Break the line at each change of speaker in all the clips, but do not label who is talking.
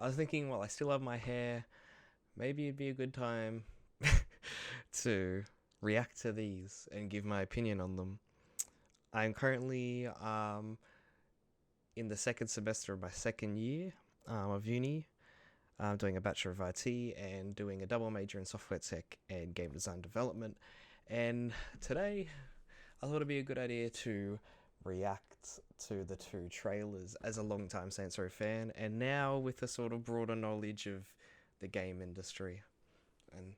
I was thinking, well, I still have my hair. Maybe it'd be a good time to react to these and give my opinion on them. I'm currently in the second semester of my second year of uni. I'm doing a Bachelor of IT and doing a double major in software tech and game design development. And today, I thought it'd be a good idea to react to the two trailers as a long-time Saints Row fan, and now with a sort of broader knowledge of the game industry and,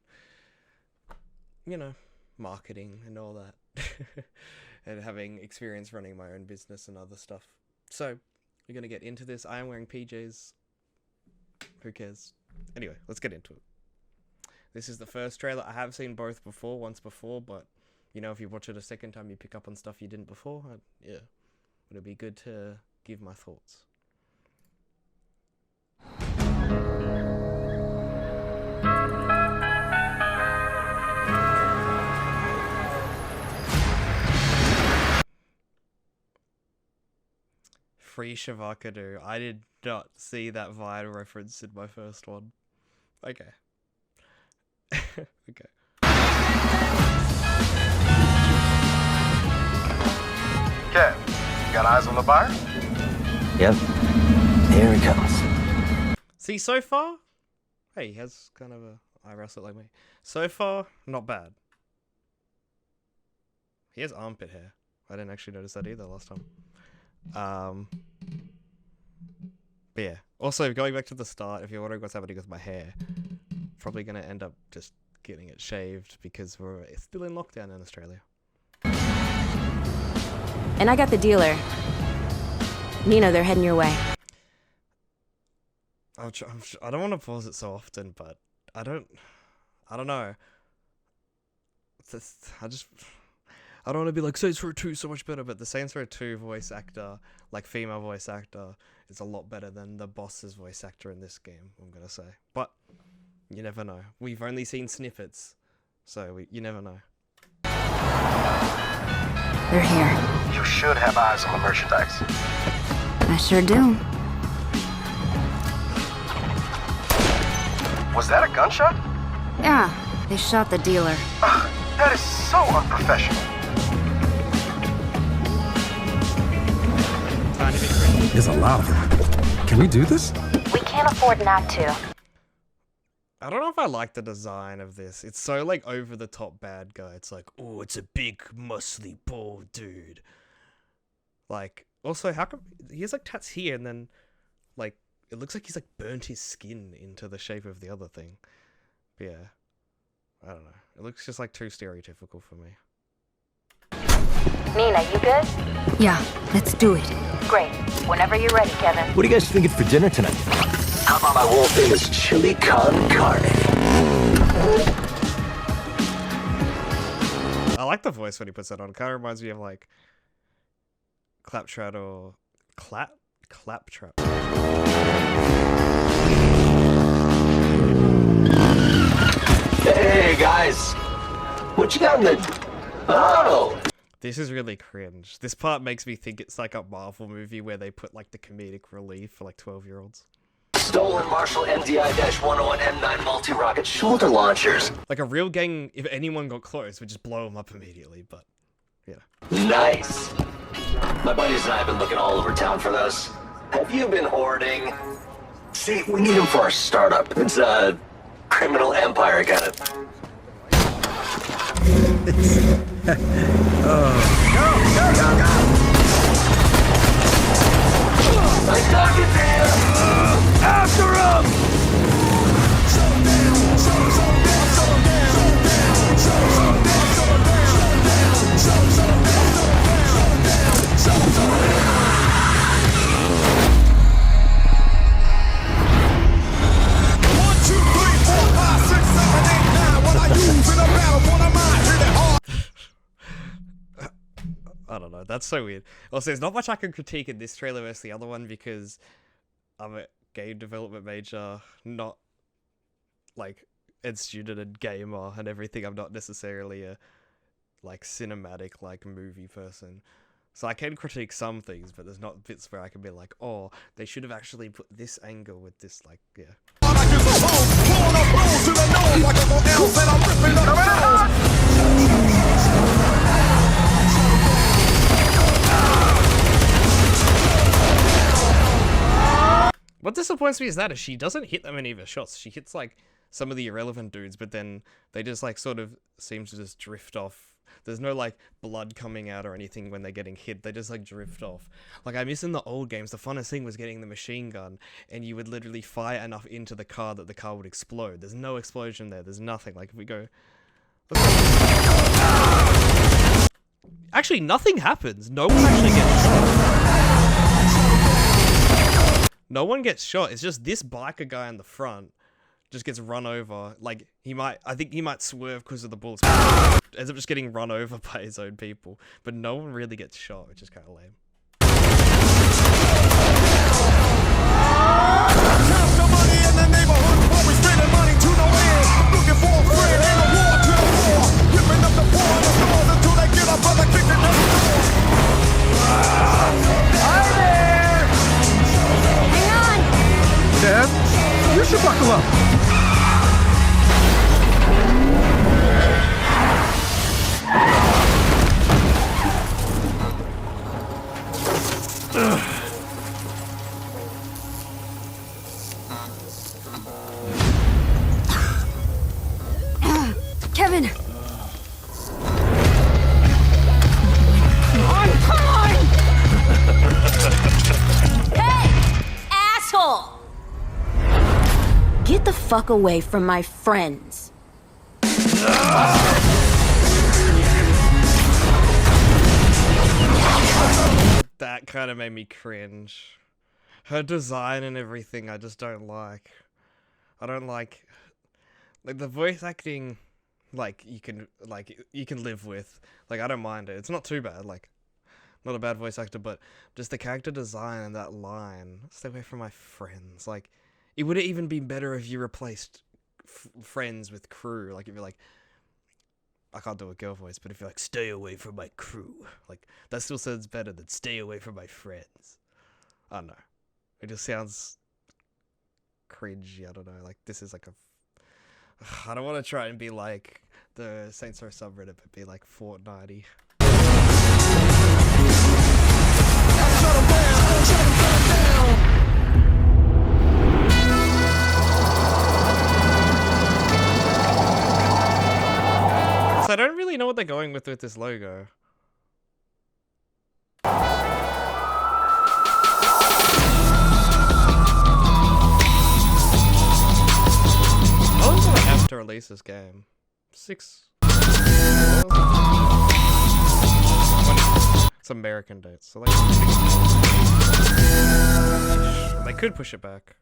you know, marketing and all that, and having experience running my own business and other stuff. So, we're going to get into this. I am wearing PJs. Who cares? Anyway, let's get into it. This is the first trailer. I have seen both before, once before, but, you know, if you watch it a second time, you pick up on stuff you didn't before. Yeah, it'll be good to give my thoughts. Free Shavakadu. I did not see that Vine reference in my first one. Okay. Okay.
Kev, you got eyes on the buyer?
Yep. Here he comes.
See, so far, hey, he has kind of a eyebrow slit like me. So far, not bad. He has armpit hair. I didn't actually notice that either last time. But yeah. Also, going back to the start, if you're wondering what's happening with my hair, probably gonna end up just getting it shaved because we're still in lockdown in Australia.
And I got the dealer. They're heading your way.
I don't want to pause it so often, but I don't know. I don't want to be like, Saints Row 2 is so much better, but the Saints Row 2 voice actor, like female voice actor, is a lot better than the boss's voice actor in this game, I'm going to say. But you never know. We've only seen snippets, so you never know.
They're here.
You should have eyes on the merchandise.
I sure do.
Was that a gunshot?
Yeah, they shot the dealer.
That is so unprofessional.
Tiny bit cringy.
There's a lot of them. Can we do this?
We can't afford not to.
I don't know if I like the design of this. It's so, like, over-the-top bad guy. It's like, oh, it's a big, muscly, bald dude. Like, also, how come... He has, like, tats here, and then, like, it looks like he's, like, burnt his skin into the shape of the other thing. But yeah. I don't know. It looks just, like, too stereotypical for me.
Nina, you good?
Yeah, let's do it.
Great. Whenever you're ready, Kevin.
What are you guys thinking for dinner tonight? How about my whole famous chili con carne?
I like the voice when he puts that on. It kind of reminds me of, like, Claptrap or... Claptrap.
Hey, guys. What you got in the... Oh!
This is really cringe. This part makes me think it's like a Marvel movie where they put, like, the comedic relief for, like, 12-year-olds.
Stolen Marshall MDI-101 M9 multi-rocket shoulder launchers.
Like, a real gang, if anyone got close, would just blow them up immediately, but, you know.
Nice. My buddies and I have been looking all over town for those. Have you been hoarding? See, we need them for our startup. It's a criminal empire kind of... I stuck it there! After him!
I don't know, that's so weird. Also, there's not much I can critique in this trailer versus the other one because I'm a game development major, not like a student and gamer and everything. I'm not necessarily a like cinematic like movie person. So I can critique some things, but there's not bits where I can be like, oh, they should have actually put this angle with this, like, yeah. What disappoints me is she doesn't hit that many of her shots. She hits like some of the irrelevant dudes, but then they just like sort of seem to just drift off. There's no like blood coming out or anything when they're getting hit. They just like drift off. Like I miss in the old games, the funnest thing was getting the machine gun and you would literally fire enough into the car that the car would explode. There's no explosion there. There's nothing. Like if we go... Actually, nothing happens. No one actually gets shot. No one gets shot. It's just this biker guy in the front just gets run over. Like, I think he might swerve because of the bullets. Ends up just getting run over by his own people. But no one really gets shot, which is kind of lame.
Dad, you should buckle up.
Kevin! Hey! Asshole! Get the fuck away from my friends.
That kind of made me cringe. Her design and everything, I just don't like. I don't like the voice acting. Like you can live with. Like I don't mind it. It's not too bad. Like not a bad voice actor, but just the character design and that line. Stay away from my friends. Like it would even be better if you replaced friends with crew. Like if you're like, I can't do a girl voice, but if you're like, stay away from my crew, like that still sounds better than stay away from my friends. I don't know. It just sounds cringy. I don't know. Like this is like a. I don't want to try and be like the Saints Row subreddit, but be like Fortnite-y. So I don't really know what they're going with this logo. How long do I have to release this game? 6. It's American dates, so like they could push it back.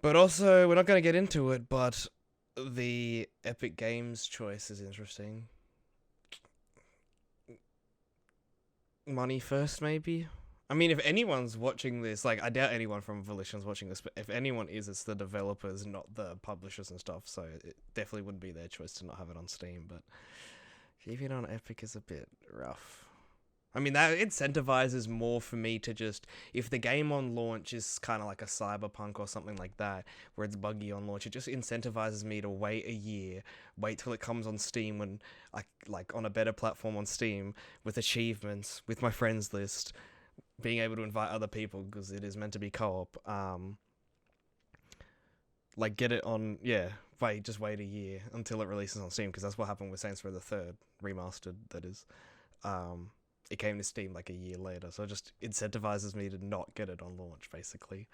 But also, we're not going to get into it, but the Epic Games choice is interesting. Money first, maybe? I mean, if anyone's watching this, like, I doubt anyone from Volition's watching this, but if anyone is, it's the developers, not the publishers and stuff, so it definitely wouldn't be their choice to not have it on Steam, but keeping it on Epic is a bit rough. I mean, that incentivizes more for me to just, if the game on launch is kind of like a Cyberpunk or something like that, where it's buggy on launch, it just incentivizes me to wait a year, wait till it comes on Steam when like on a better platform on Steam, with achievements, with my friends list, being able to invite other people, because it is meant to be co-op, like get it on, just wait a year until it releases on Steam, because that's what happened with Saints Row the Third, remastered, that is. It came to Steam like a year later, so it just incentivizes me to not get it on launch, basically.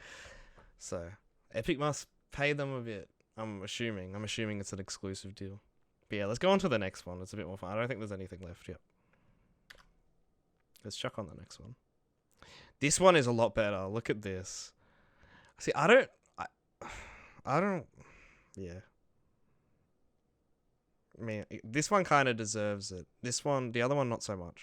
So, Epic must pay them a bit, I'm assuming it's an exclusive deal. But yeah, let's go on to the next one, it's a bit more fun. I don't think there's anything left yet. Let's chuck on the next one. This one is a lot better, look at this. See, I don't, yeah. I mean, this one kind of deserves it. This one, the other one, not so much.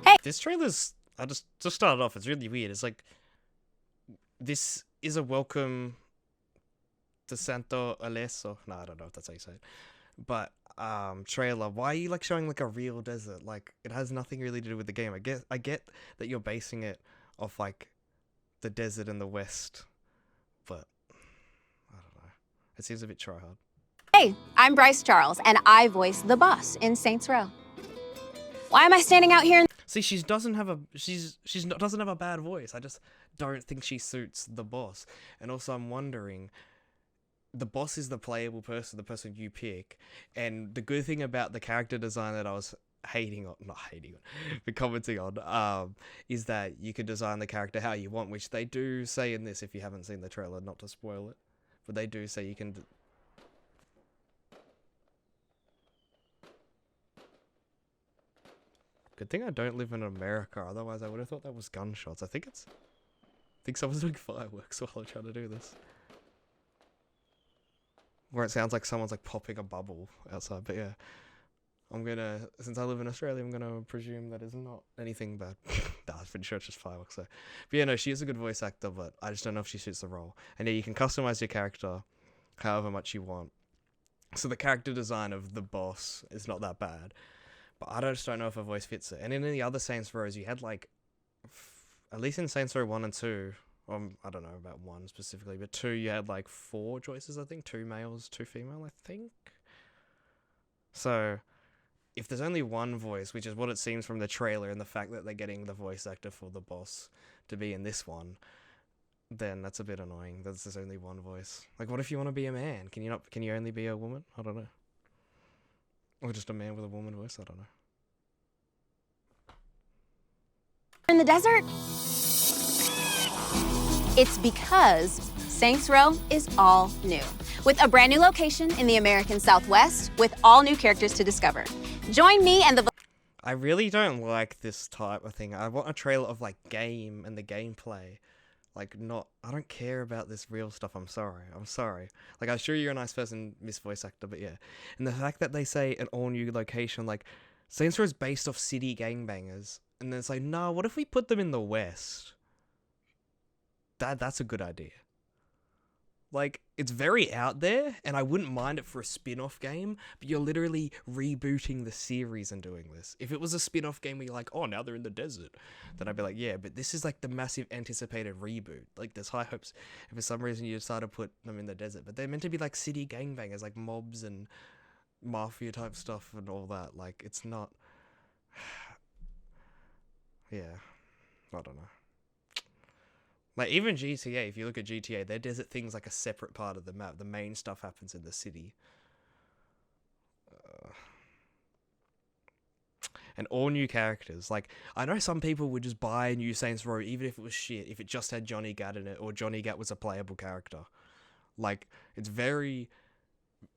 Hey!
This trailer's, I just started off. It's really weird. It's like, this is a welcome to Santo Aleso. No, I don't know if that's how you say it. But trailer. Why are you like showing like a real desert? Like, it has nothing really to do with the game. I get that you're basing it off like the desert in the West, but I don't know. It seems a bit try hard.
Hey, I'm Bryce Charles, and I voice the boss in Saints Row. Why am I standing out here?
See, she doesn't have a bad voice. I just don't think she suits the boss. And also, I'm wondering, the boss is the playable person, the person you pick. And the good thing about the character design that I was commenting on, is that you can design the character how you want, which they do say in this. If you haven't seen the trailer, not to spoil it, but they do say you can. Good thing I don't live in America, otherwise I would have thought that was gunshots. I think someone's doing fireworks while I'm trying to do this. Or it sounds like someone's like popping a bubble outside, but yeah. Since I live in Australia, I'm gonna presume that is not anything bad. Nah, I'm pretty sure it's just fireworks, so. But yeah, no, she is a good voice actor, but I just don't know if she suits the role. And yeah, you can customize your character however much you want. So the character design of the boss is not that bad. But I just don't know if her voice fits it. And in the other Saints Rows, you had like, at least in Saints Row 1 and 2, I don't know about 1 specifically, but 2 you had like 4 choices, I think. 2 males, 2 female, I think. So, if there's only one voice, which is what it seems from the trailer, and the fact that they're getting the voice actor for the boss to be in this one, then that's a bit annoying. There's only one voice. Like, what if you want to be a man? Can you only be a woman? I don't know. Or just a man with a woman voice? I don't know.
In the desert? It's because Saints Row is all new. With a brand new location in the American Southwest, with all new characters to discover. Join me and the...
I really don't like this type of thing. I want a trailer of like game and the gameplay. Like, I don't care about this real stuff. I'm sorry. Like, I'm sure you're a nice person, Miss Voice Actor, but yeah. And the fact that they say an all-new location, like, Saints Row is based off city gangbangers. And then it's like, no, what if we put them in the West? That's a good idea. Like, it's very out there, and I wouldn't mind it for a spin-off game, but you're literally rebooting the series and doing this. If it was a spin-off game where you're like, oh, now they're in the desert, then I'd be like, yeah, but this is like the massive anticipated reboot. Like, there's high hopes, and for some reason you decide to put them in the desert, but they're meant to be like city gangbangers, like mobs and mafia type stuff and all that. Like, it's not... yeah, I don't know. Like, even GTA, if you look at GTA, their desert thing's like a separate part of the map. The main stuff happens in the city. And all new characters. Like, I know some people would just buy a new Saints Row, even if it was shit, if it just had Johnny Gat in it, or Johnny Gat was a playable character. Like, it's very,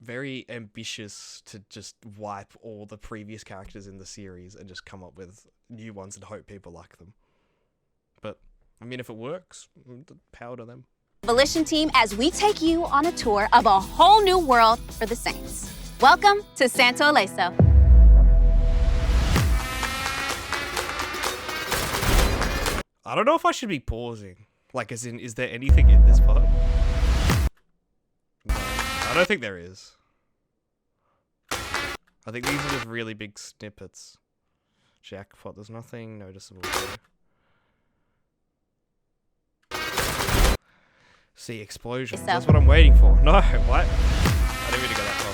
very ambitious to just wipe all the previous characters in the series and just come up with new ones and hope people like them. But... I mean, if it works, power to them.
Volition team as we take you on a tour of a whole new world for the Saints. Welcome to Santo Aleso.
I don't know if I should be pausing. Like, as in, is there anything in this part? No, I don't think there is. I think these are just really big snippets. Jackpot, there's nothing noticeable here. See, explosions.
So.
That's what I'm waiting for. No, what? I didn't really go that far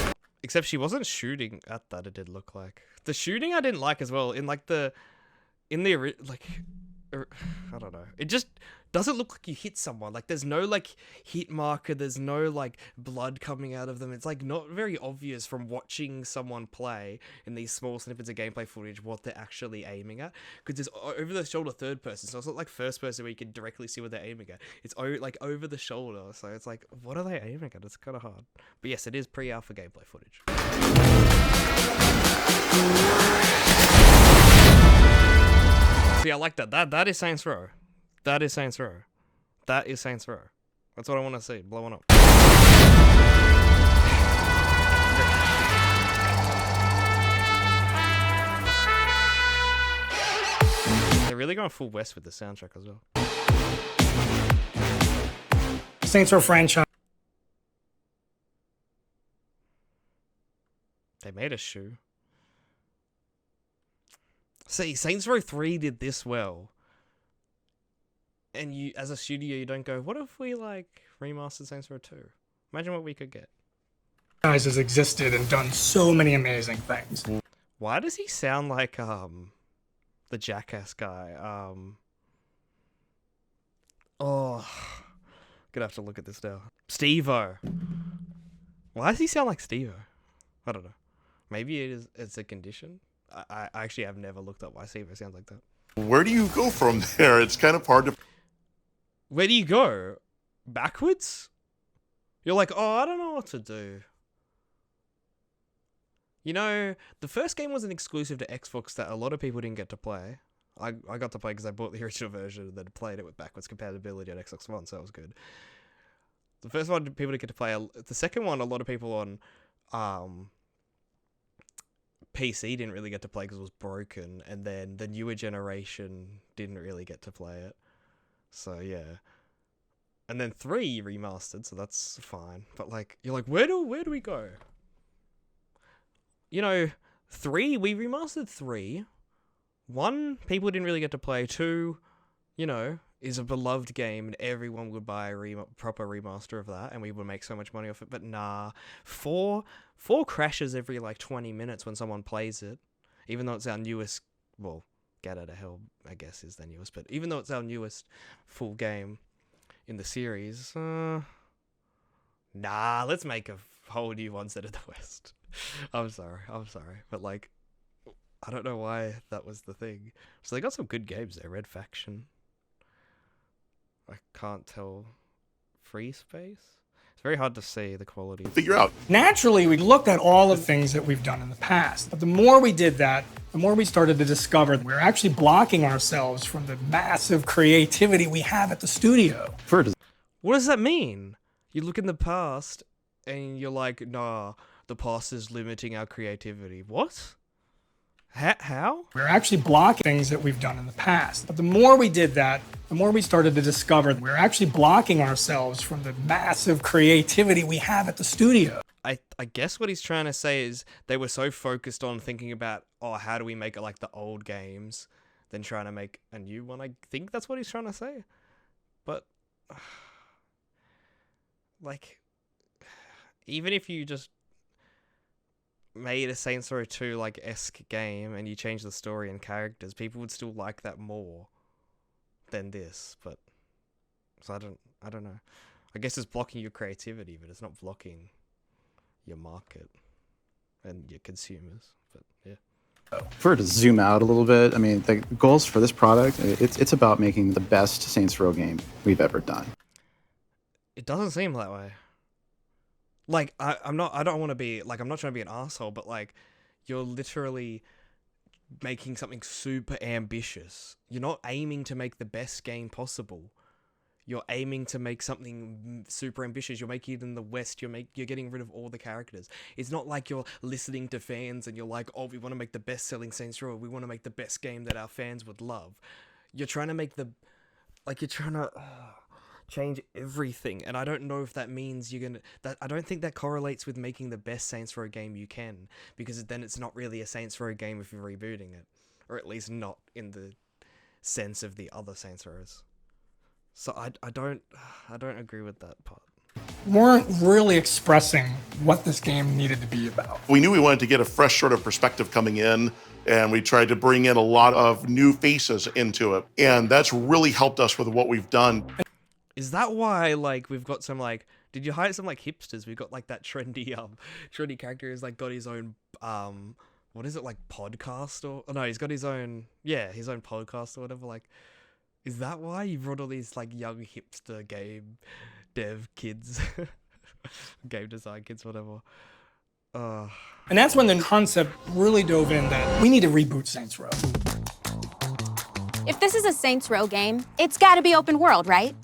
back. Except she wasn't shooting at that, it did look like. The shooting I didn't like as well. I don't know. It just doesn't look like you hit someone. Like, there's no, like, hit marker. There's no, like, blood coming out of them. It's, like, not very obvious from watching someone play in these small snippets of gameplay footage what they're actually aiming at. Because it's over-the-shoulder third person, so it's not like first person where you can directly see what they're aiming at. It's, like, over the shoulder, so it's like, what are they aiming at? It's kind of hard. But yes, it is pre-alpha gameplay footage. See, I like that. That is Saints Row. That is Saints Row. That is Saints Row. That's what I want to see. Blowing up. really going full west with the soundtrack as well.
Saints Row franchise.
They made a shoe. See, Saints Row 3 did this well. And you, as a studio, you don't go, what if we, like, remastered Saints Row 2? Imagine what we could get.
Has existed and done so many amazing things.
Why does he sound like, the Jackass guy? Oh, gonna have to look at this now. Steve-O. Why does he sound like Steve-O? I don't know. Maybe it's a condition. I actually have never looked up why Steve-O sounds like that.
Where do you go from there? It's kind of hard to...
Where do you go? Backwards? You're like, oh, I don't know what to do. You know, the first game was an exclusive to Xbox that a lot of people didn't get to play. I got to play because I bought the original version and then played it with backwards compatibility on Xbox One, so that was good. The first one, people didn't get to play. The second one, a lot of people on PC didn't really get to play because it was broken, and then the newer generation didn't really get to play it. So, yeah. And then 3 remastered, so that's fine. But, like, you're like, where do we go? You know, 3, we remastered 3. 1, people didn't really get to play. 2, you know, is a beloved game and everyone would buy a proper remaster of that and we would make so much money off it. But nah, 4 crashes every like 20 minutes when someone plays it. Even though it's our newest, well, Get Out of Hell, I guess, is the newest. But even though it's our newest full game in the series, nah, let's make a whole new one set of the West. I'm sorry. But, like, I don't know why that was the thing. So they got some good games there. Red Faction. I can't tell. Free Space? It's very hard to see the quality.
Figure out.
Naturally, we looked at all the things that we've done in the past. But the more we did that, the more we started to discover we're actually blocking ourselves from the massive creativity we have at the studio.
What does that mean? You look in the past and you're like, nah, the past is limiting our creativity. What? How?
We're actually blocking things that we've done in the past. But the more we did that, the more we started to discover we're actually blocking ourselves from the massive creativity we have at the studio.
I guess what he's trying to say is they were so focused on thinking about, oh, how do we make it like the old games, than trying to make a new one. I think that's what he's trying to say. But, like, even if you just made a Saints Row 2 like esque game and you change the story and characters, people would still like that more than this. But so I don't know. I guess it's blocking your creativity, but it's not blocking your market and your consumers. But yeah.
For to zoom out a little bit, I mean, the goals for this product, it's about making the best Saints Row game we've ever done.
It doesn't seem that way. Like, I'm not trying to be an asshole, but, like, you're literally making something super ambitious. You're not aiming to make the best game possible. You're aiming to make something super ambitious. You're making it in the West. You're getting rid of all the characters. It's not like you're listening to fans and you're like, oh, we want to make the best-selling Saints Row. We want to make the best game that our fans would love. You're trying to make change everything, and I don't know if that means I don't think that correlates with making the best Saints Row game you can, because then it's not really a Saints Row game if you're rebooting it, or at least not in the sense of the other Saints Rows. So I don't agree with that part.
We weren't really expressing what this game needed to be about.
We knew we wanted to get a fresh sort of perspective coming in, and we tried to bring in a lot of new faces into it, and that's really helped us with what we've done.
Is that why, like, we've got some, like, did you hire some, like, hipsters? We've got, like, that trendy character who's, like, got his own, what is it, like, podcast or, oh, no, he's got his own podcast or whatever, like, is that why you brought all these, like, young hipster game dev kids, game design kids, whatever?
And that's when the concept really dove in that we need to reboot Saints Row.
If this is a Saints Row game, it's gotta be open world, right?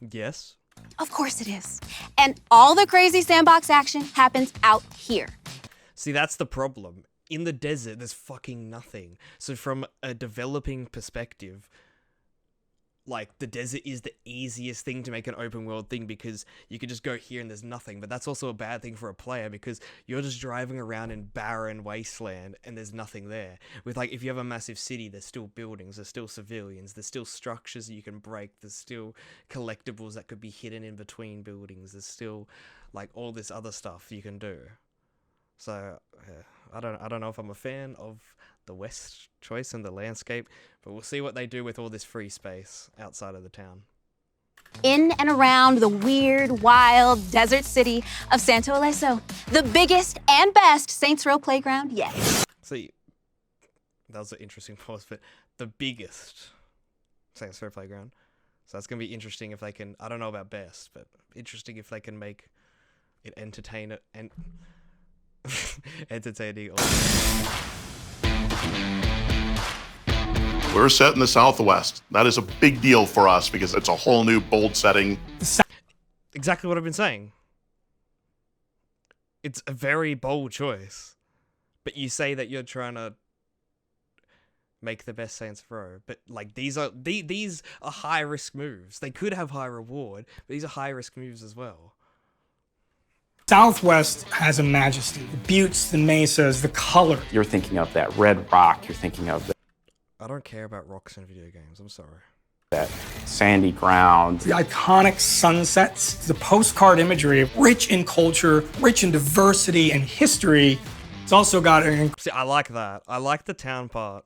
Yes.
Of course it is. And all the crazy sandbox action happens out here.
See, that's the problem. In the desert, there's fucking nothing. So from a developing perspective, like the desert is the easiest thing to make an open world thing because you can just go here and there's nothing. But that's also a bad thing for a player because you're just driving around in barren wasteland and there's nothing there. With like, if you have a massive city, there's still buildings, there's still civilians, there's still structures that you can break, there's still collectibles that could be hidden in between buildings, there's still like all this other stuff you can do. So I don't know if I'm a fan of the West choice and the landscape, but we'll see what they do with all this free space outside of the town.
In and around the weird, wild desert city of Santo Ileso, the biggest and best Saints Row playground yet.
See, that was an interesting pause, but the biggest Saints Row playground. So that's going to be interesting if they can, I don't know about best, but interesting if they can make it entertaining.
We're set in the Southwest. That is a big deal for us because it's a whole new bold setting.
Exactly what I've been saying. It's a very bold choice. But you say that you're trying to make the best Saints Row. But like these are high risk moves. They could have high reward, but these are high risk moves as well.
Southwest has a majesty. The buttes, the mesas, the color.
You're thinking of that red rock. You're thinking of
I don't care about rocks in video games. I'm sorry.
that sandy ground.
The iconic sunsets, the postcard imagery, rich in culture, rich in diversity and history. It's also got an...
See, I like that. I like the town part.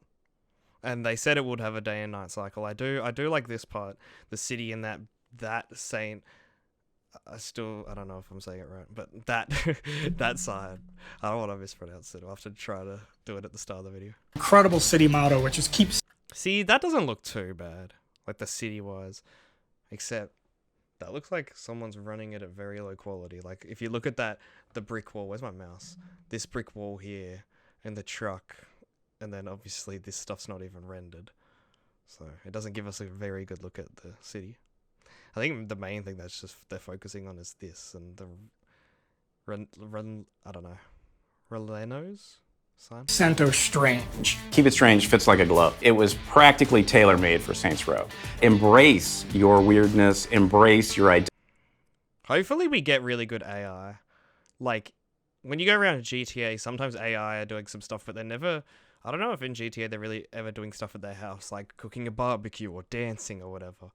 And they said it would have a day and night cycle. I do like this part. The city and that saint... I don't know if I'm saying it right, but that side, I don't want to mispronounce it. I'll have to try to do it at the start of the video.
Incredible city motto, which is keep...
See, that doesn't look too bad, like the city-wise, except that looks like someone's running it at very low quality. Like, if you look at the brick wall, where's my mouse? This brick wall here, and the truck, and then obviously this stuff's not even rendered. So, it doesn't give us a very good look at the city. I think the main thing that's just they're focusing on is this and the I don't know, Relenos sign.
Santo Strange.
Keep It Strange fits like a glove. It was practically tailor-made for Saints Row. Embrace your weirdness, embrace your identity.
Hopefully we get really good AI. Like, when you go around GTA, sometimes AI are doing some stuff, but they're never... I don't know if in GTA they're really ever doing stuff at their house, like cooking a barbecue or dancing or whatever.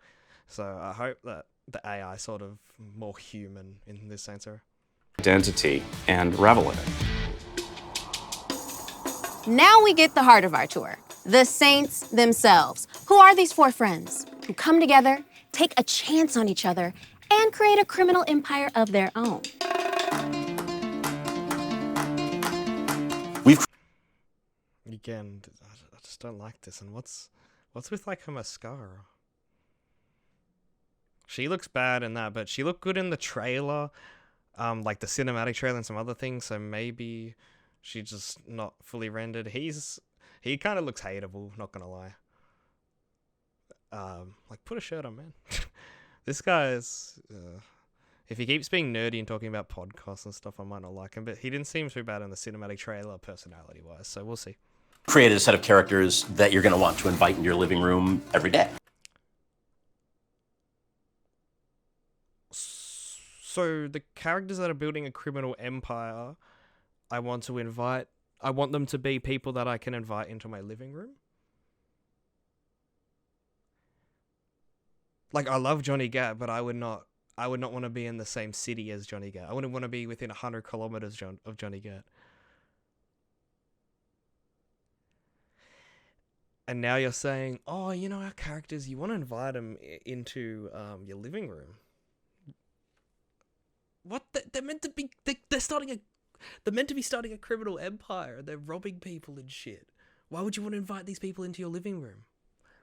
So I hope that the AI is sort of more human in this Saints Row.
Identity and revel in it.
Now we get the heart of our tour. The Saints themselves. Who are these four friends who come together, take a chance on each other, and create a criminal empire of their own?
Again, I just don't like this. And what's with like her mascara? She looks bad in that, but she looked good in the trailer, like the cinematic trailer and some other things. So maybe she's just not fully rendered. He kind of looks hateable, not gonna lie. Like put a shirt on, man. This guy's. If he keeps being nerdy and talking about podcasts and stuff, I might not like him. But he didn't seem too bad in the cinematic trailer, personality-wise. So we'll see.
Create a set of characters that you're going to want to invite into your living room every day.
So the characters that are building a criminal empire, I want them to be people that I can invite into my living room. Like, I love Johnny Gat, but I would not want to be in the same city as Johnny Gat. I wouldn't want to be within 100 kilometers of Johnny Gat. And now you're saying, oh, you know, our characters, you want to invite them into your living room. What? They're meant to be. They're meant to be starting a criminal empire. They're robbing people and shit. Why would you want to invite these people into your living room?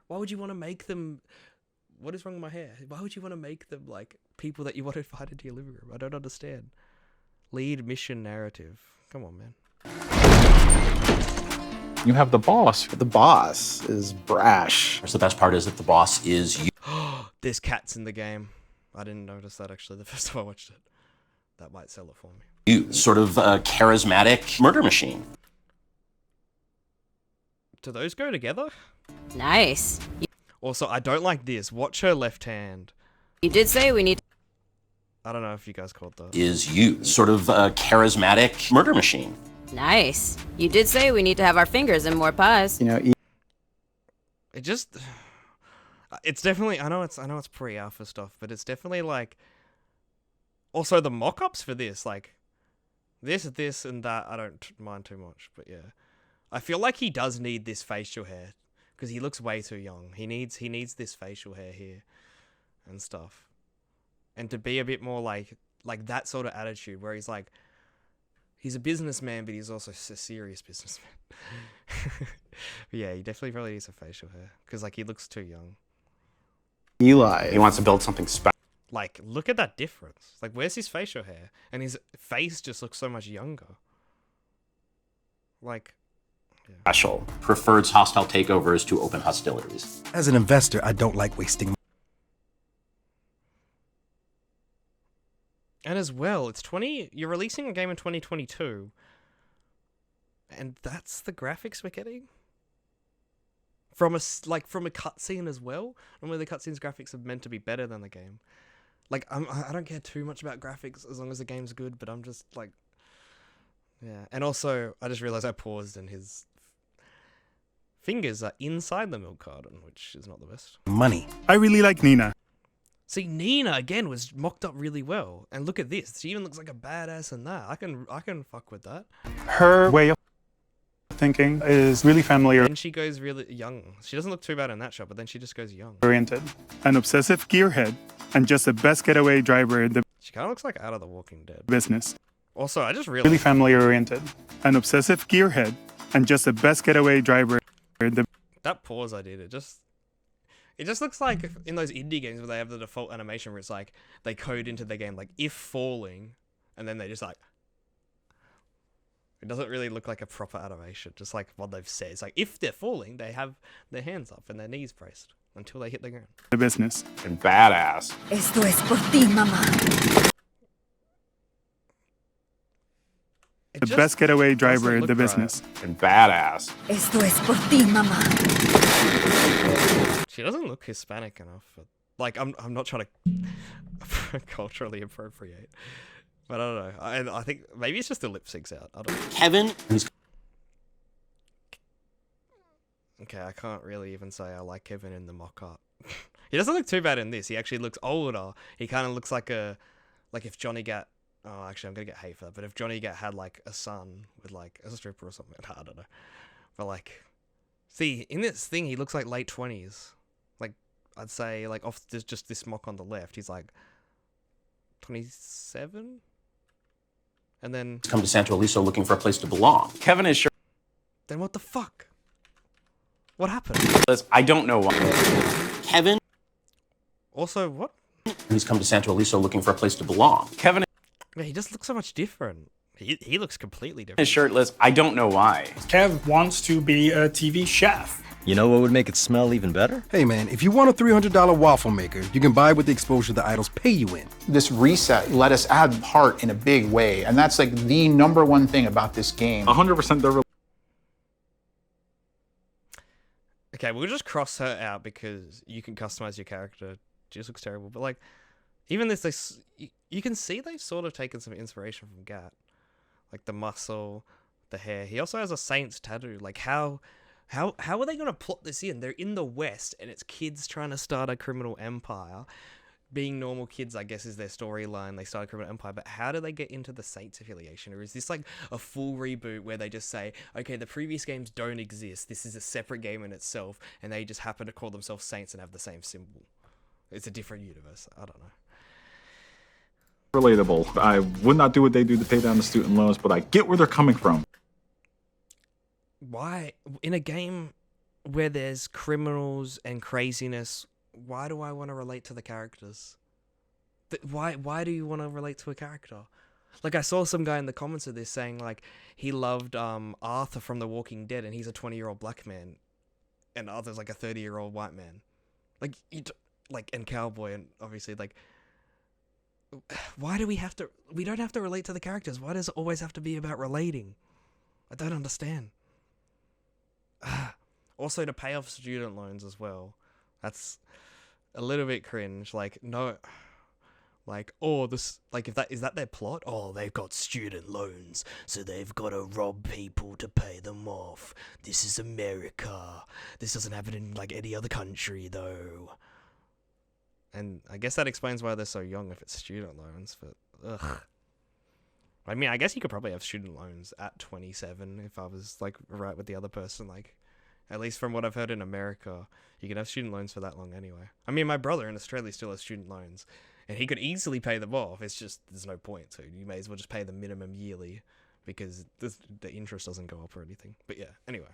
Why would you want to make them? What is wrong with my hair? Why would you want to make them like people that you want to invite into your living room? I don't understand. Lead mission narrative. Come on, man.
You have the boss.
The boss is brash.
The best part is that the boss is you.
There's cats in the game. I didn't notice that actually the first time I watched it. That might sell it for me.
You sort of a charismatic murder machine.
Do those go together?
Nice.
Also, I don't like this. Watch her left hand.
You did say we need.
I don't know if you guys caught that.
Is you sort of a charismatic murder machine?
Nice. You did say we need to have our fingers in more pies.
You know,
It just, it's definitely. I know it's pre-alpha stuff, but it's definitely like. Also, the mock-ups for this, like, this, and that, I don't mind too much. But yeah, I feel like he does need this facial hair because he looks way too young. He needs this facial hair here, and stuff. And to be a bit more like that sort of attitude where he's like, he's a businessman, but he's also a serious businessman. Yeah, he definitely probably needs a facial hair because like he looks too young.
Eli.
He wants to build something special.
Like, look at that difference. Like, where's his facial hair? And his face just looks so much younger. Like, yeah.
Special. Prefers hostile takeovers to open hostilities.
As an investor, I don't like wasting.
And as well, you're releasing a game in 2022, and that's the graphics we're getting from a cutscene as well. And where the cutscene's graphics are meant to be better than the game. Like, I don't care too much about graphics as long as the game's good, but I'm just like, yeah. And also, I just realized I paused and his fingers are inside the milk carton, which is not the best.
Money. I really like Nina.
See, Nina again was mocked up really well, and look at this. She even looks like a badass in that. I can fuck with that.
Her way of thinking is really family
And she goes really young. She doesn't look too bad in that shot, but then she just goes young.
oriented. An obsessive gearhead and just the best getaway driver in the
She kind of looks like out of The Walking Dead.
business.
Also, I just realized
Really family oriented. An obsessive gearhead and just the best getaway driver in the
that pause I did. It just looks like in those indie games where they have the default animation where it's like they code into the game like if falling, and then they just like. It doesn't really look like a proper animation, just like what they've said. It's like if they're falling, they have their hands up and their knees braced until they hit the ground.
business.
And badass.
Esto es por ti, mamá.
The best getaway driver in the business.
And badass.
Esto es por ti, mamá.
She doesn't look Hispanic enough. Like I'm not trying to culturally appropriate, but I don't know. I think maybe it's just the lip syncs out. I don't know.
Kevin, who's
Okay, I can't really even say I like Kevin in the mock-up. He doesn't look too bad in this. He actually looks older. He kind of looks like if Johnny Gat. Oh, actually, I'm gonna get hate for that. But if Johnny Gat had like a son with like a stripper or something, I don't know. But like, see, in this thing, he looks like late 20s. Like I'd say, like off just this mock on the left, he's like 27. And then
come to Santo Aliso looking for a place to belong?
Kevin is sure.
Then what the fuck? What happened?
I don't know why.
Kevin.
Also, what?
He's come to Santo Aliso looking for a place to belong.
Kevin
Yeah, he just looks so much different. He looks completely different.
is shirtless. I don't know why.
Kev wants to be a TV chef.
You know what would make it smell even better?
Hey man, if you want a $300 waffle maker, you can buy with the exposure the idols pay you in.
This reset let us add heart in a big way, and that's like the number one thing about this game.
100% they're
Okay, we'll just cross her out because you can customize your character. She just looks terrible. But like, even this, you can see they've sort of taken some inspiration from Gat, like the muscle, the hair. He also has a Saints tattoo. Like how are they gonna plot this in? They're in the West, and it's kids trying to start a criminal empire. Being normal kids, I guess, is their storyline. They start a criminal empire, but how do they get into the Saints affiliation? Or is this like a full reboot where they just say, okay, the previous games don't exist. This is a separate game in itself, and they just happen to call themselves Saints and have the same symbol. It's a different universe. I don't know.
relatable. I would not do what they do to pay down the student loans, but I get where they're coming from.
Why, in a game where there's criminals and craziness, why do I want to relate to the characters? Why do you want to relate to a character? Like, I saw some guy in the comments of this saying, like, he loved Arthur from The Walking Dead, and he's a 20-year-old black man, and Arthur's like a 30-year-old white man. Like, and cowboy, and obviously, like, why do we don't have to relate to the characters. Why does it always have to be about relating? I don't understand. Also, to pay off student loans as well. That's a little bit cringe. Like, no, like, oh, this, like, if that is that their plot? Oh, they've got student loans, so they've got to rob people to pay them off. This is America. This doesn't happen in like any other country, though. And I guess that explains why they're so young if it's student loans. But ugh. I mean, I guess you could probably have student loans at 27 if I was like right with the other person. Like, at least from what I've heard in America, you can have student loans for that long anyway. I mean, my brother in Australia still has student loans, and he could easily pay them off. It's just there's no point to. You may as well just pay the minimum yearly because the interest doesn't go up or anything. But yeah, anyway.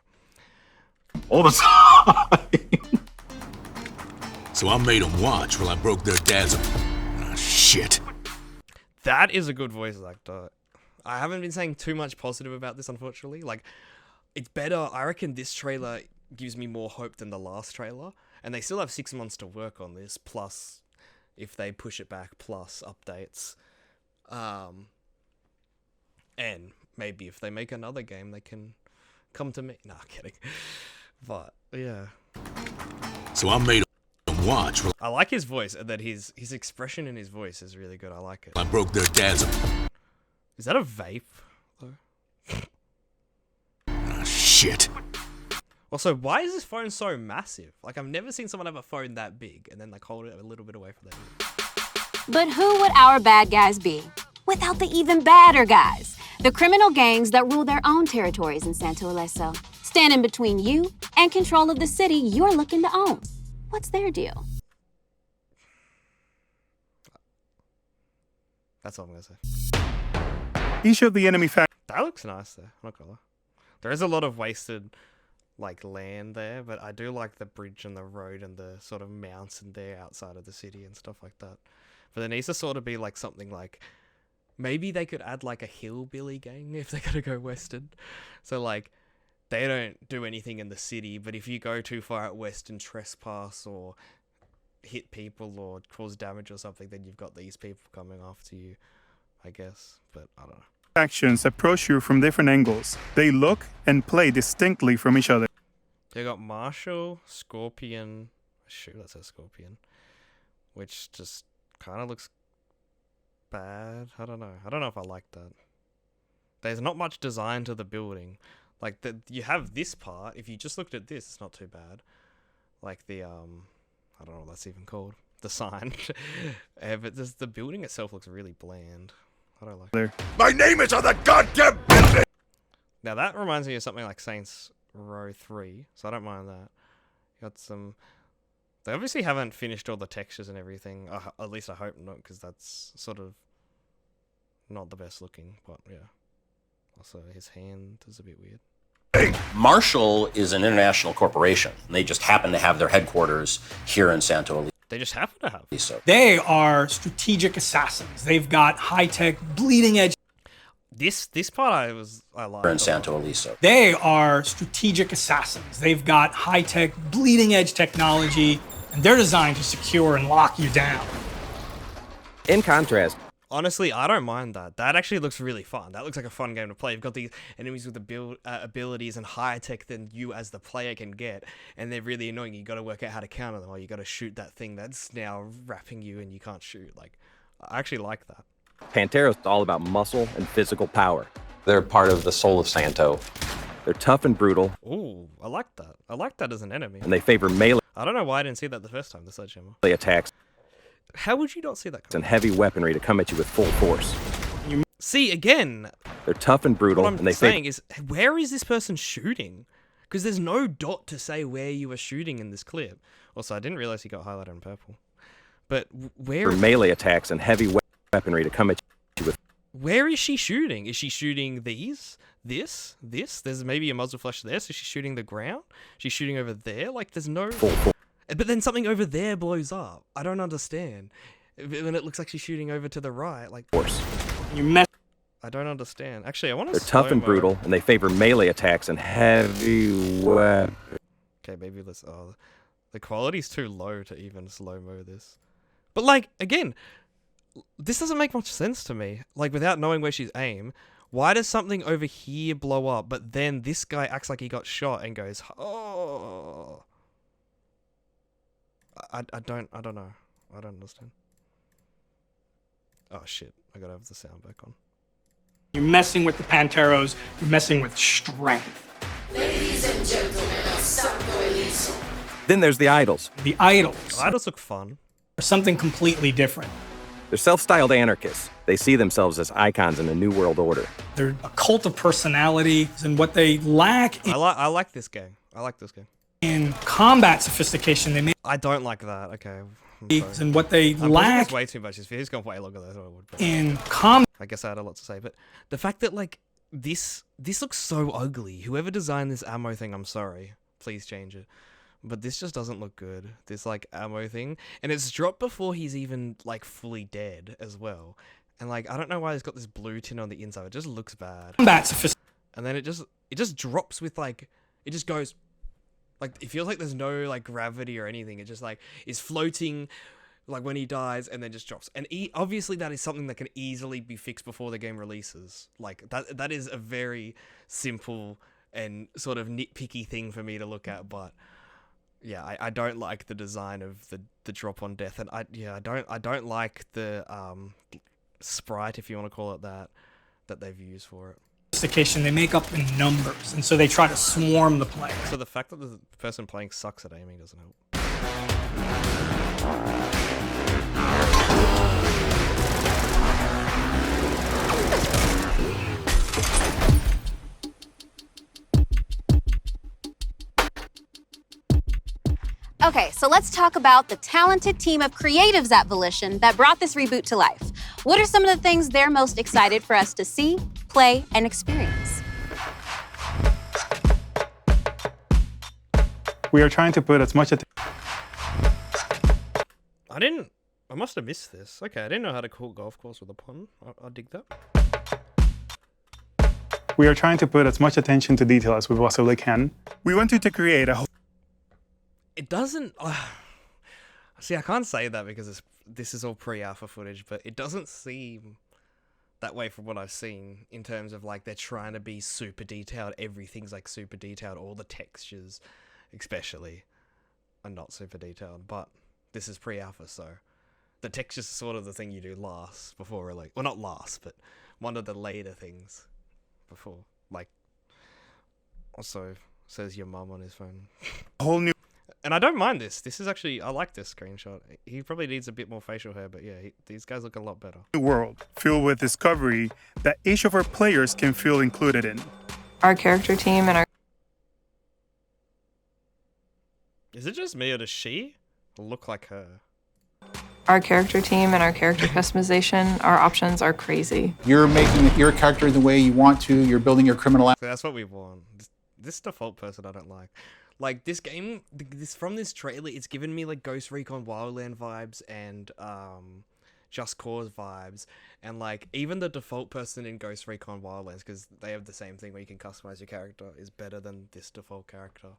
All the time. So I made them watch while I broke their dad's. Ah, shit.
That is a good voice actor. I haven't been saying too much positive about this, unfortunately. Like, it's better. I reckon this trailer gives me more hope than the last trailer. And they still have 6 months to work on this, plus, if they push it back, plus updates. And maybe if they make another game, they can come to me. Nah, kidding. But, yeah.
So I made them watch.
I like his voice, and that his expression in his voice is really good. I like it.
I broke their dad's.
Is that a vape, though?
Ah, shit.
Also, why is this phone so massive? Like, I've never seen someone have a phone that big and then, like, hold it a little bit away from their ear.
But who would our bad guys be without the even badder guys? The criminal gangs that rule their own territories in Santo Ileso, standing between you and control of the city you're looking to own. What's their deal?
That's all I'm gonna say.
Each of the enemy factions.
That looks nice there. I'm not gonna lie. There is a lot of wasted, like, land there, but I do like the bridge and the road and the sort of mountain there outside of the city and stuff like that. But there needs to sort of be like something like, maybe they could add like a hillbilly gang if they're gonna go western. So like, they don't do anything in the city, but if you go too far out west and trespass or hit people or cause damage or something, then you've got these people coming after you, I guess. But I don't know.
Factions approach you from different angles. They look and play distinctly from each other.
They got Marshall, Scorpion. Shoot, that says Scorpion. Which just kind of looks bad. I don't know. I don't know if I like that. There's not much design to the building. Like, you have this part. If you just looked at this, it's not too bad. Like the, I don't know what that's even called. The sign. But just the building itself looks really bland. I don't like it.
My name is on the goddamn building!
Now that reminds me of something like Saints Row 3, so I don't mind that. Got some... They obviously haven't finished all the textures and everything. At least I hope not, because that's sort of not the best looking, but yeah. Also, his hand is a bit weird.
Marshall is an international corporation. They just happen to have their headquarters here in Santo Ileso.
They just happen to have.
They are strategic assassins. They've got high-tech, bleeding-edge.
This part I like.
In Santo Ileso.
They are strategic assassins. They've got high-tech, bleeding-edge technology, and they're designed to secure and lock you down.
In contrast,
honestly, I don't mind that. That actually looks really fun. That looks like a fun game to play. You've got these enemies with the abilities and higher tech than you as the player can get, and they're really annoying. You got to work out how to counter them, or you got to shoot that thing that's now wrapping you and you can't shoot. Like, I actually like that.
Pantero's all about muscle and physical power.
They're part of the soul of Santo.
They're tough and brutal.
Ooh, I like that. I like that as an enemy.
And they favor melee.
I don't know why I didn't see that the first time, the sledgehammer.
Attacks.
How would you not see that coming?
And heavy weaponry to come at you with full force.
See, again.
They're tough and brutal.
What I'm
and they
saying is, where is this person shooting? Because there's no dot to say where you were shooting in this clip. Also, I didn't realize he got highlighted in purple. But where...
For melee attacks and heavy weaponry to come at you with...
Where is she shooting? Is she shooting these? This? There's maybe a muzzle flash there, so she's shooting the ground? She's shooting over there? Like, there's no... But then something over there blows up. I don't understand. When it looks like she's shooting over to the right, like...
Force.
I don't understand. Actually, I want to...
They're tough and brutal, and they favor melee attacks and heavy weapons.
Okay, maybe let's... Oh, the quality's too low to even slow-mo this. But, like, again, this doesn't make much sense to me. Like, without knowing where she's aimed, why does something over here blow up, but then this guy acts like he got shot and goes, oh... I don't know. I don't understand. Oh shit! I gotta have the sound back on.
You're messing with the Panteros. You're messing with strength.
Ladies and gentlemen of Santo Eliso.
Then there's the idols.
The idols.
Idols look fun.
Are something completely different.
They're self-styled anarchists. They see themselves as icons in a new world order.
They're a cult of personality, and what they lack
I like this game. I like this game.
In combat sophistication, they make.
I don't like that. Okay.
And what they lack.
Way too much. He's gone way longer than I thought it would. But
In combat.
I guess I had a lot to say, but the fact that like this looks so ugly. Whoever designed this ammo thing, I'm sorry. Please change it. But this just doesn't look good. This like ammo thing, and it's dropped before he's even like fully dead as well. And like I don't know why he's got this blue tin on the inside. It just looks bad.
Combat sophistication.
And then it just drops with like it just goes like it feels like there's no like gravity or anything. It just like is floating like when he dies and then just drops. And obviously that is something that can easily be fixed before the game releases. Like that is a very simple and sort of nitpicky thing for me to look at, but yeah, I don't like the design of the drop on death, and I don't like the sprite, if you want to call it that they've used for it.
Sophistication, they make up in numbers, and so they try to swarm the player.
So the fact that the person playing sucks at aiming doesn't help.
Okay, so let's talk about the talented team of creatives at Volition that brought this reboot to life. What are some of the things they're most excited for us to see, play, and experience?
We are trying to put as much attention.
I must have missed this. Okay, I didn't know how to call golf course with a pond. I'll dig that.
We are trying to put as much attention to detail as we possibly can. We wanted to create a whole.
It doesn't. See, I can't say that because this is all pre-alpha footage, but it doesn't seem that way from what I've seen in terms of like they're trying to be super detailed. Everything's like super detailed. All the textures, especially, are not super detailed. But this is pre-alpha, so the textures are sort of the thing you do last before release. Well, not last, but one of the later things before. Like, also says your mum on his phone.
A whole new.
And I don't mind this. This is actually, I like this screenshot. He probably needs a bit more facial hair, but yeah, these guys look a lot better.
World filled with discovery that each of our players can feel included in.
Our character team and our.
Is it just me or does she look like her?
Our character team and our character customization, our options are crazy.
You're making your character the way you want to. You're building your criminal.
So that's what we want. This default person I don't like. Like, this game, from this trailer, it's given me, like, Ghost Recon Wildland vibes and, Just Cause vibes. And, like, even the default person in Ghost Recon Wildlands, because they have the same thing where you can customize your character, is better than this default character.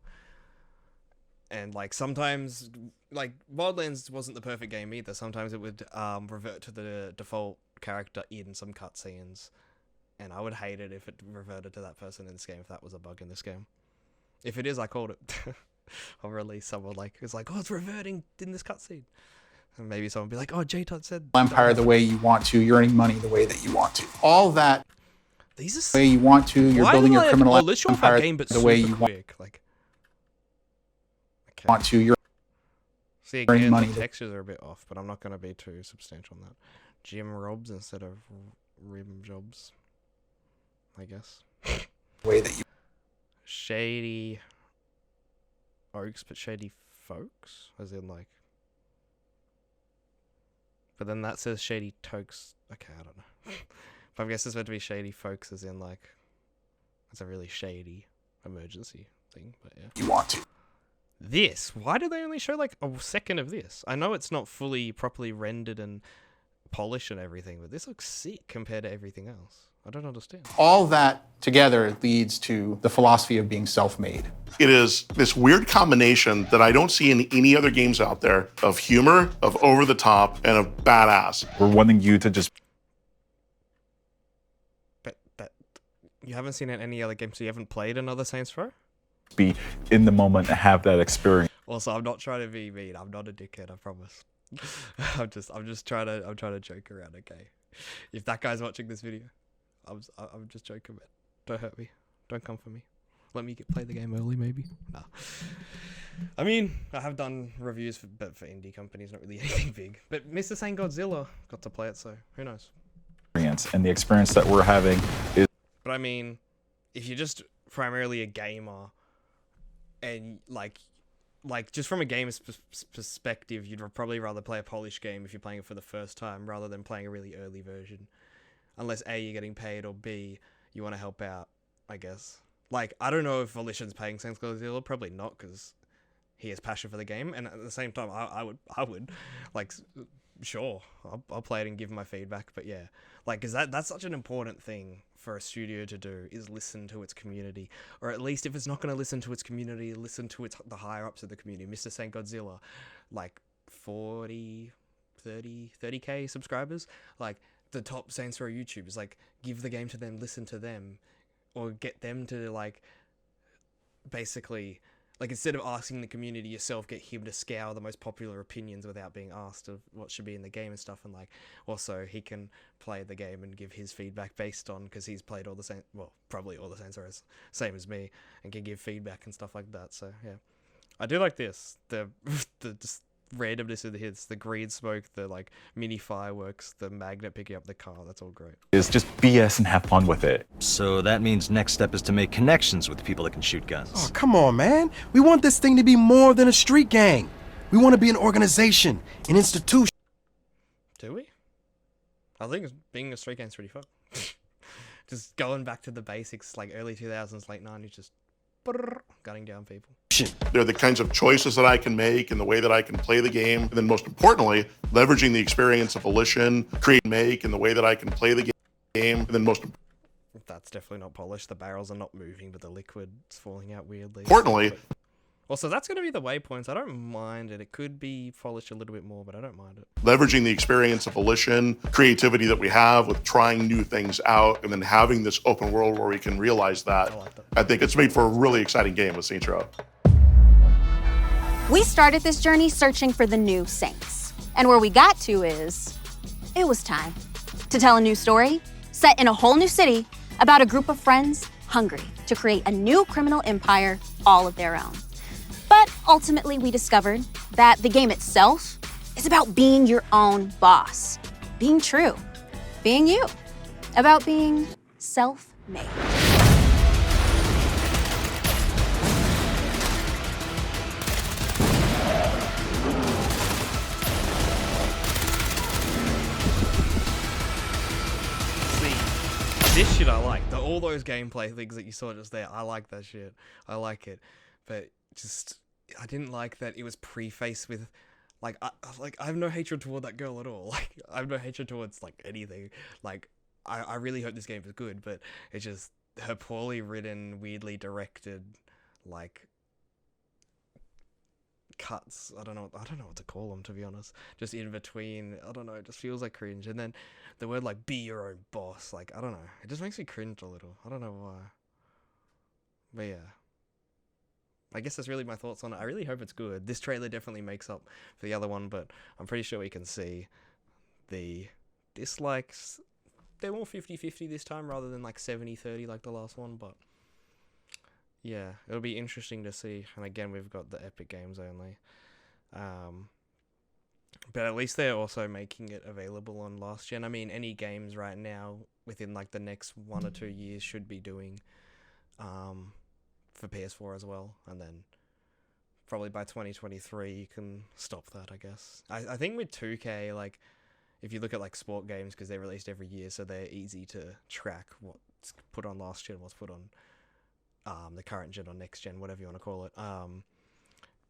And, like, sometimes, like, Wildlands wasn't the perfect game either. Sometimes it would, revert to the default character in some cutscenes. And I would hate it if it reverted to that person in this game, if that was a bug in this game. If it is, I called it. I'll release someone like who's like, oh, it's reverting in this cutscene. And maybe someone will be like, oh, J-Todd said
Empire the way you want to. You're earning money the way that you want to. All that.
These are
the way you want to. You're building your criminal empire
game, but
the way you
quick. Like, okay.
Want to. You're
see
earning
again,
money.
The textures are a bit off, but I'm not going to be too substantial on that. Jim Robs instead of Rim Jobs, I guess.
The way that you.
Shady Oaks, but Shady Folks, as in like. But then that says Shady Tokes. Okay, I don't know. But I guess it's meant to be Shady Folks, as in like. It's a really shady emergency thing, but yeah.
You want to.
This. Why do they only show like a second of this? I know it's not fully properly rendered and polished and everything, but this looks sick compared to everything else. I don't understand.
All that together leads to the philosophy of being self-made.
It is this weird combination that I don't see in any other games out there of humor, of over the top, and of badass.
We're wanting you to just.
But that you haven't seen it in any other game, so you haven't played another Saints Row?
Be in the moment and have that experience.
Also, I'm not trying to be mean. I'm not a dickhead, I promise. I'm just trying to joke around, okay? If that guy's watching this video, I'm just joking, man. Don't hurt me. Don't come for me. Let me play the game early, maybe. Nah. I mean, I have done reviews but for indie companies, not really anything big. But Mr. Saint Godzilla got to play it, so who knows?
And the experience that we're having is.
But I mean, if you're just primarily a gamer, and like just from a gamer's perspective, you'd probably rather play a polished game if you're playing it for the first time rather than playing a really early version. Unless A, you're getting paid, or B, you want to help out, I guess. Like, I don't know if Volition's paying Saints Godzilla, probably not, because he has passion for the game, and at the same time, I would, like, sure, I'll play it and give my feedback, but yeah, like, because that's such an important thing for a studio to do, is listen to its community, or at least if it's not going to listen to its community, listen to the higher ups of the community. Mr. Saint Godzilla, like 30k subscribers, like the top Saints Row YouTubers, like give the game to them, listen to them, or get them to like basically, like, instead of asking the community yourself, get him to scour the most popular opinions without being asked of what should be in the game and stuff. And like, also he can play the game and give his feedback based on, because he's played all the same, well, probably all the Saints Rows, same as me, and can give feedback and stuff like that. So yeah, I do like this. The just randomness of the hits, the green smoke, the like mini fireworks, the magnet picking up the car. That's all great.
Is just BS and have fun with it.
So that means next step is to make connections with people that can shoot guns.
Oh, come on, man. We want this thing to be more than a street gang. We want to be an organization, an institution.
Do we? I think being a street gang's pretty fun. Just going back to the basics, like early 2000s, late 90s, just gunning down people.
They're the kinds of choices that I can make and the way that I can play the game. And then most importantly, leveraging the experience of Volition, and the way that I can play the game. And then most
That's definitely not polished. The barrels are not moving, but the liquid's falling out weirdly.
importantly,
also, that's going to be the waypoints. I don't mind it. It could be polished a little bit more, but I don't mind it.
leveraging the experience of Volition, creativity that we have with trying new things out, and then having this open world where we can realize that. I think it's made for a really exciting game with Saints Row.
We started this journey searching for the new Saints. And where we got to is, it was time to tell a new story set in a whole new city about a group of friends hungry to create a new criminal empire all of their own. But ultimately, we discovered that the game itself is about being your own boss, being true, being you, about being self-made.
This shit I like. All those gameplay things that you saw just there, I like that shit. I like it. But just, I didn't like that it was prefaced with, like, I have no hatred toward that girl at all. Like, I have no hatred towards, like, anything. Like, I really hope this game is good, but it's just her poorly written, weirdly directed, like, cuts. I don't know what to call them, to be honest. Just in between, I don't know, it just feels like cringe. And then the word like be your own boss, like, I don't know, it just makes me cringe a little. I don't know why. But yeah, I guess that's really my thoughts on it. I really hope it's good. This trailer definitely makes up for the other one, but I'm pretty sure we can see the dislikes, they're more 50-50 this time rather than like 70-30 like the last one. But yeah, it'll be interesting to see. And again, we've got the Epic Games only. But at least they're also making it available on last gen. I mean, any games right now within like the next 1 or 2 years should be doing for PS4 as well. And then probably by 2023 you can stop that, I guess. I think with 2K, like, if you look at like sport games, because they're released every year, so they're easy to track what's put on last gen, what's put on the current gen or next gen, whatever you want to call it.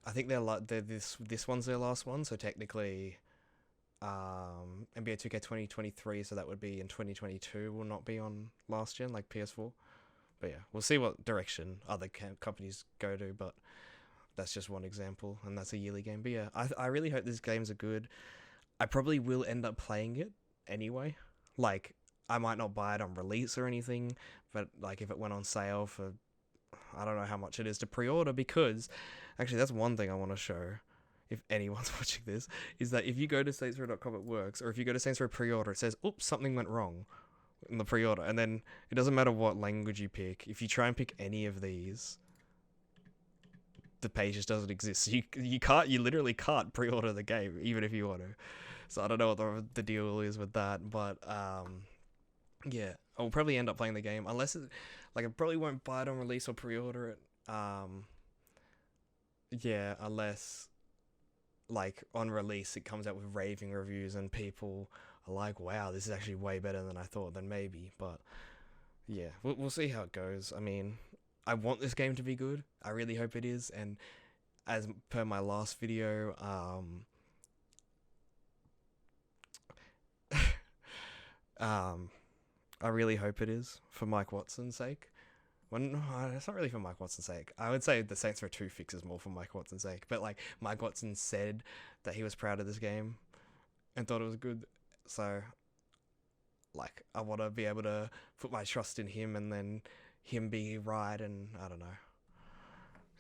I think this one's their last one, so technically NBA 2K 2023, so that would be in 2022, will not be on last gen like PS4. But yeah, we'll see what direction other companies go to, but that's just one example, and that's a yearly game. But yeah, I really hope these games are good. I probably will end up playing it anyway. Like, I might not buy it on release or anything, but like if it went on sale for I don't know how much it is to pre-order, because actually that's one thing I want to show. If anyone's watching this, is that if you go to saintsrow.com, it works, or if you go to Saints Row pre-order, it says, oops, something went wrong in the pre-order, and then it doesn't matter what language you pick. If you try and pick any of these, the page just doesn't exist. So you literally can't pre-order the game, even if you want to. So I don't know what the deal is with that, but yeah, I'll probably end up playing the game, unless I probably won't buy it on release or pre-order it. Yeah, unless on release it comes out with raving reviews and people are like, wow, this is actually way better than I thought, then maybe. But yeah, we'll see how it goes. I mean, I want this game to be good. I really hope it is, and as per my last video, I really hope it is, for Mike Watson's sake. It's not really for Mike Watson's sake. I would say the Saints Row 2 fix is more for Mike Watson's sake. But Mike Watson said that he was proud of this game and thought it was good. So I want to be able to put my trust in him, and then him be right, and I don't know.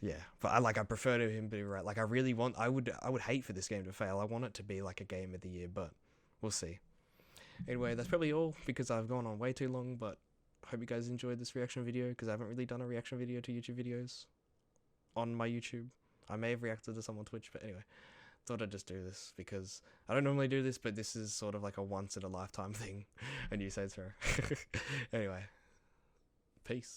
Yeah, but I prefer to him be right. I would hate for this game to fail. I want it to be a game of the year, but we'll see. Anyway, that's probably all, because I've gone on way too long, but I hope you guys enjoyed this reaction video, because I haven't really done a reaction video to YouTube videos on my YouTube. I may have reacted to some on Twitch, but anyway, thought I'd just do this, because I don't normally do this, but this is sort of a once in a lifetime thing, a new Saints Row. Anyway, peace.